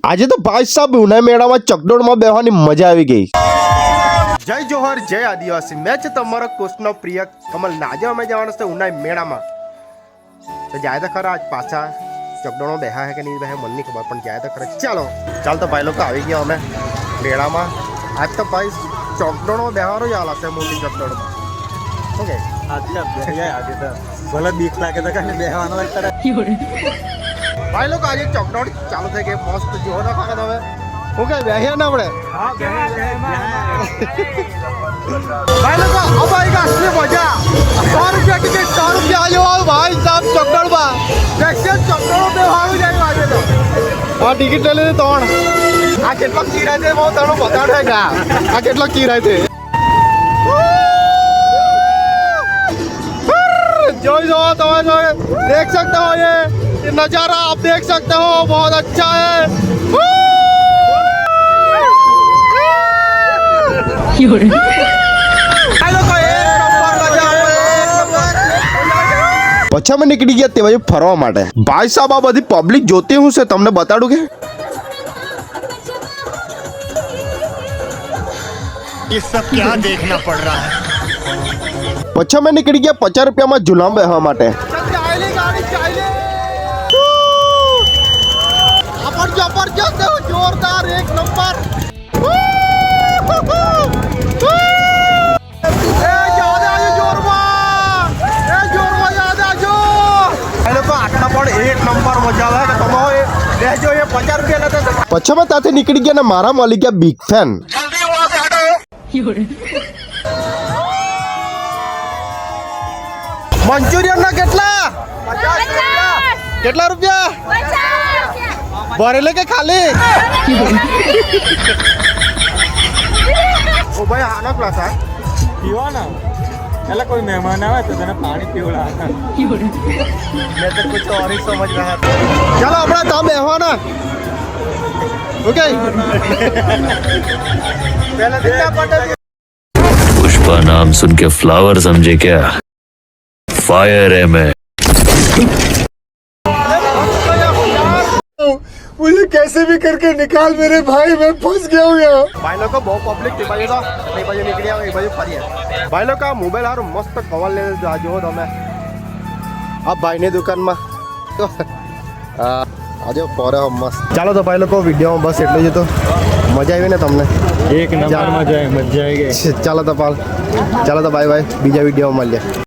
આજે તો ભાઈ સાહેબ ઉના મેળામાં ચકડોળમાં બેહવાની મજા આવી ગઈ। જય જોહર જય આદિવાસી, મેં છે તમારો કોષનો પ્રિય કમલ। આજે અમે જવાનું છે ઉના મેળામાં, તો જાય તો ખરા આજ પાછા ચકડોળમાં બેહા હે કે નહીં બેહે મને નહીં ખબર, પણ જાય તો ખરા। ચાલ તો ભાઈ લોકો આવી ગયા અમે મેળામાં। આજ તો ભાઈ ચકડોળમાં બેહવાનો જ હાલ હશે, મોટી ચકડોળમાં। ઓકે આજે તો ભલે બીક લાગે તો કઈ બેહવાનો ભાઈ લોકો આજે ચકડોળ ચાલુ થઈ ગઈ મસ્ત। જોવો તો ખરા તમે હું કઈ બેહ્યા ને આપણે भाई लोग अब आएगा असली मजा। 100 रुपया टिकट 100 रुपया आ जाओ भाई साहब चकड़ोड़ बा देखिए चकड़ोड़ पे हारू जाए आगे तो हां टिकट ले ले तोड़ आ કેટલો કિરાય છે બહુ તણો બતાડેગા। આ કેટલો કિરાય છે जो तो देख सकते हो, ये नज़ारा आप देख सकते हो, बहुत अच्छा है। પછી અમે નીકળી ગયા તે બાજુ ફરવા માટે। ભાઈ સાહેબ આ બધી પબ્લિક જોતી હું છે તમને બતાડું કે ये सब क्या देखना पड़ रहा है। પછી અમે નીકળી ગયા 50 રૂપિયામાં ઝૂલામાં બેસવા માટે। જબરજસ્ત જોરદાર એક નંબર। પછી અમે ત્યાંથી નીકળી ગયા ને મારા મળી ગયા બિગ ફેન। મંચુરિયન ના કેટલા રૂપિયા ભરેલે કે ખાલી ઓ ભાઈ આનો ક્લાસ આ પીવાના એટલે કોઈ મહેમાન આવે તો તેને પાણી પીવડા मैं तो कुछ और ही समझ रहा था। चलो अपना दाम बेहवाना ओके पहले दिखा पड़े पुष्पा नाम सुन के फ्लावर समझे क्या? फायर है मैं। मुझे कैसे भी करके निकाल मेरे भाई, मैं फंस गया हूँ यहाँ। भाई लोग को बहुत पब्लिक थी भाई, तो एक बाजू निकली एक बाजू फरी है। भाई लोग का मोबाइल हारो मस्त कवर ले जो તમે अब भाई ने दुकान में तो आज पोरे मस्त। ચાલો તો ભાઈ લોકો વિડીયોમાં બસ એટલું જ હતું। મજા આવી ને તમને? એક નંબર મજા આવી ગઈ। ચાલો તો બાય બાય, બીજા વિડીયોમાં મળીએ।